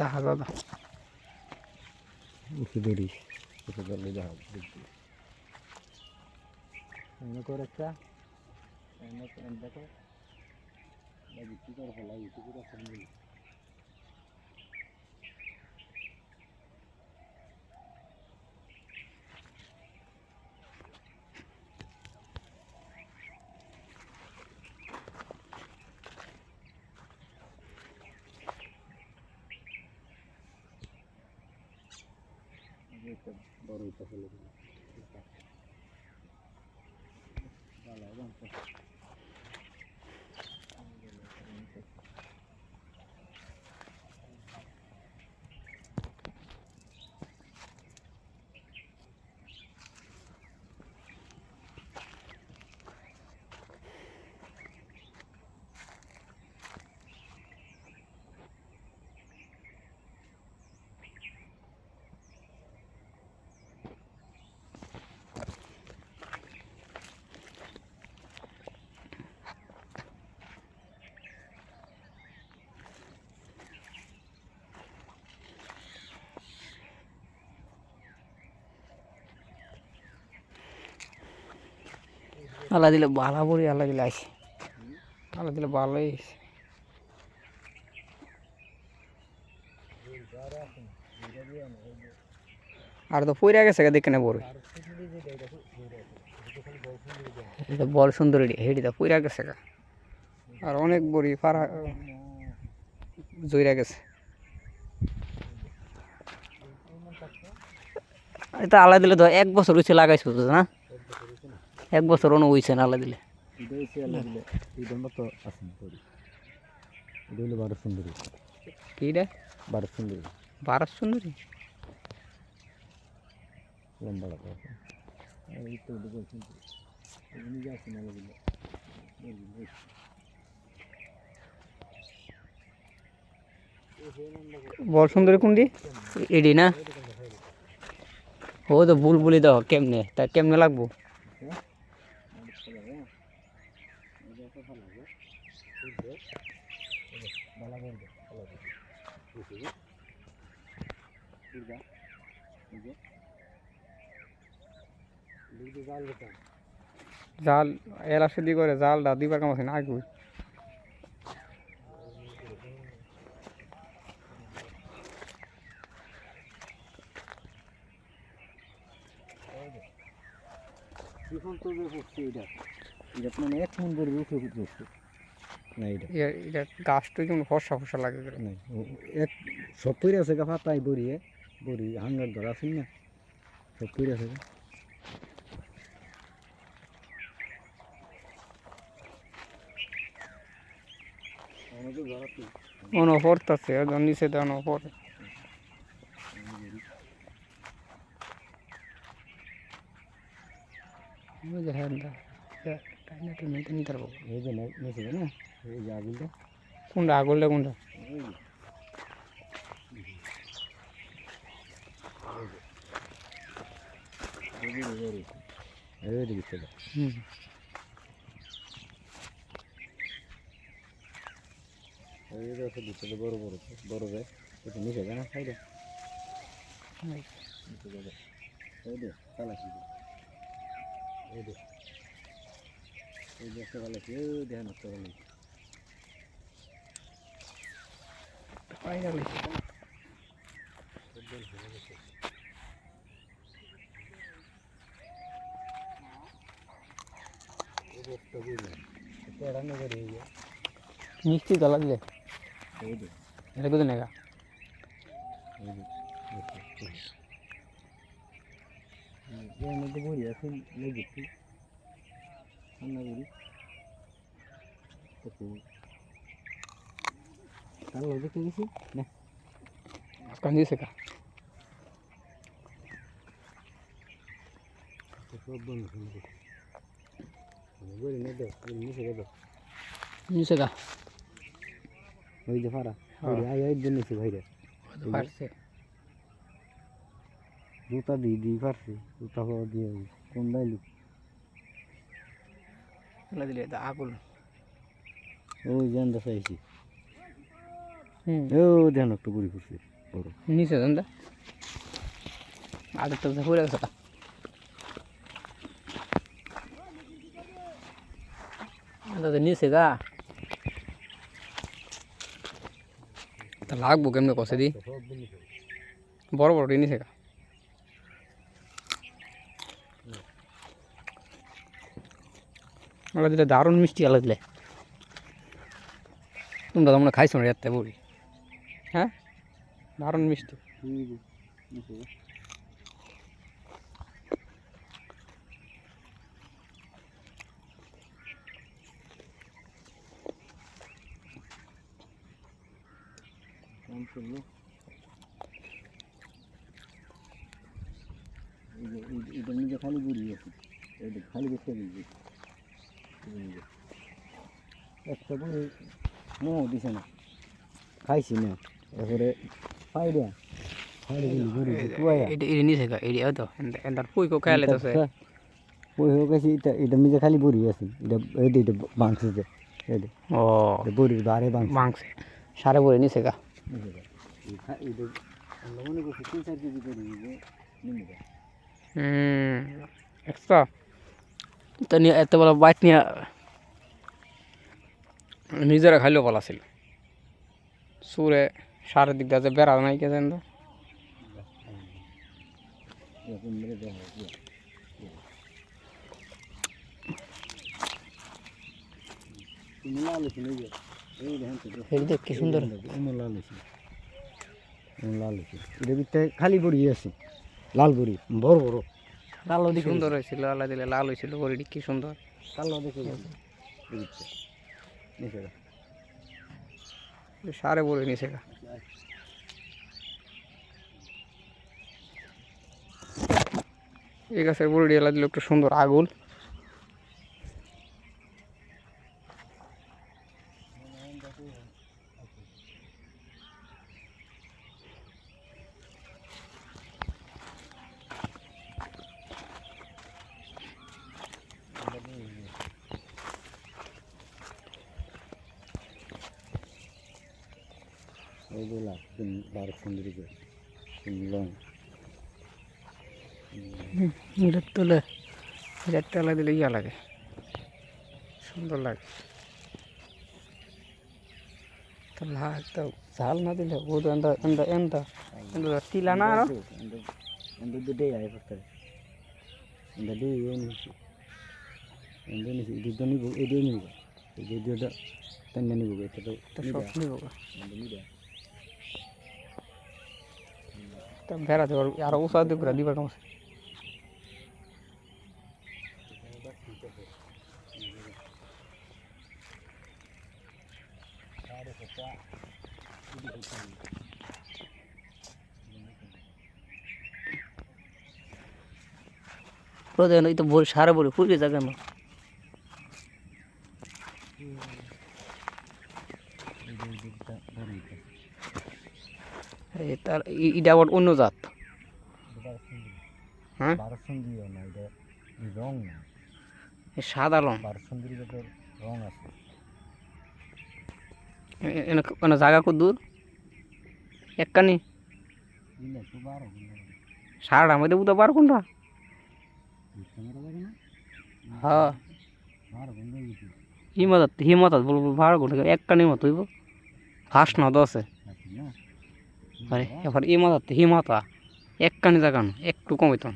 দেখা দাদা উঁচু দড়ি উঁচু দড়ি দেখা করে একটা দেখো বিক্রি করে ফেলা বিক্রি করে ফেলা বড় এটা ফেলে দিল আল্লাহ দিলে বালা পড়ি আল্লাহ দিলে আসে আল্লাহ দিলে ভালোই আর তো পইরা গেছে দেখে না বড় এটা বড় সুন্দর হেডিটা পইরা গেছে আর অনেক বড়ি পাড়া জইরা গেছে এটা আল্লাহ দিলে তো 1 বছর হইছে লাগাইছো না 1 বছর অনু হইছে না আল্লাহ দিলে তো আসেন করি এটা হলো বারো সুন্দরী কিটা বারো সুন্দরী 12 সুন্দরী লম্বা লাগা এই তো বলছেন এমনি যা আছে না লাগলে বড় সুন্দরী কোনটি এডি না ও তো বুলবুলি দাও কেমনে তা কেমনে লাগবো জাল এলা সেদি করে জালটা দিবার কাম আছে না আগুই মানে 1 মন করে রুখে উঠছে না এটা গাছটা যেমন ফর্সা ফর্সা লাগে না এক সব পইরা আছে গা পাতায় বড়ি হাঙ্গার ধরা আছে না সব পইরা আছে ono portaছে আর নিচে দাও না পরে ওই যে হ্যান্ডা টাইনাটা মেনটেন নিতে পারবো এই যে নিচে না এই যে আগুনটা কোনটা আগলটা কোনটা এই যে দিছে এই যে আছে দিছে বড় যায় এটা নিচে না খাইলে নিচে যাবে এই যে কালাসি এই যে কালাসি এই ধ্যান করে নি ফাইনালি মিষ্টি তো লাগলে এটা কত নেগা মধ্যে বড়ি আছে লেগেছি রান্না করি কালো দেখে গেছি না কান্দি শেখা সব বন্ধ বড়ি নেই দাও নিচে দাও নিচে গা ওই যে ফারা আই দিনেছি ভাইরে পারছে জুতা দিয়ে পারছি জুতা দিয়ে কোন লাইলু দিলে আগুন ওই জানতে চাইছি ও দেখেন একটু ঘুরি ঘুরছে বড় নিচে দেন দা আগে তো ঘুরে গেছে দাদা নিচে গা তা লাগবো কেমনে কষে দি বড় বড় নিচে গা আলাদা দিলে দারুণ মিষ্টি আলাদা দিলে তোমরা তোমরা খাইছো না এতে বড়ি হ্যাঁ দারুণ মিষ্টি এটা নিজে খালি বুড়ি আছে এটা খালি দেখতে দিয়েছি একটা বুড়ি মোহ দিছে না খাইছি না এরপরে পাই দেয়া এটা নিচে গা এটা তো এন্দার পুই কো খাইলে তো ওই হোক আছে এটা এটা নিজে খালি বুড়ি আছে এটা এটা এটা বাংছে যে এটা ও বুড়ির বারে মাংসে সারে বড়ি নিচে গা এটা মনে করছি 3-4 কেজি করে নিয়ে এক্সট্রা তো নিয়ে এত বড় বাইট নিয়ে নিজেরা খাইলেও ভালো ছিল সুরে সারের দিক দিয়ে বেড়া নাই কে জান কি সুন্দর এটা ভিতরে খালি বড়ি আছে লাল বড়ি বড় বড় কালো দিকে সুন্দর হয়েছিল আল্লাহ দিলে লাল হয়েছিল বড়িটি কি সুন্দর কালো দেখে সারে বড়ি নিচে গা এই গাছের বড়ি আল্লাহ দিলে একটু সুন্দর আগুল ওইগুলা বারো সুন্দরী লং এটা তুলে এটা আল্লাহ দিলে ইয়া লাগে সুন্দর লাগে তো তো ঝাল না দিলে ও তো এন্দা এন্দা এন্দা এন্দা তিলা না আর দুটোই আয় করতে এন্দা দিয়ে নিছি এন্দা নিছি দুটো নিব এদিকে নিব এই দুটোটা তেমনি নিব এটা তো সব নিব নিবে তা ভেড়া দেওয়ার আরো উষা দিয়ে ঘুরা দিবার কমছে এই তো বড়ি সারা বড়ি ফুটে যায় কেন তার এটা আবার অন্য জাত হ্যাঁ রং না সাদা রং বারসুন্দরী রং আছে এনে জায়গা কত দূর একখানি সারাটার মধ্যে বুঝতে পার কোনটা হ্যাঁ হিমতাত বলবো ভাড়া কোনটা একখানির মতো হইব ফার্স্ট না তো আছে আরে এবার হিমতা একখানি জায়গা না একটু কম হইতাম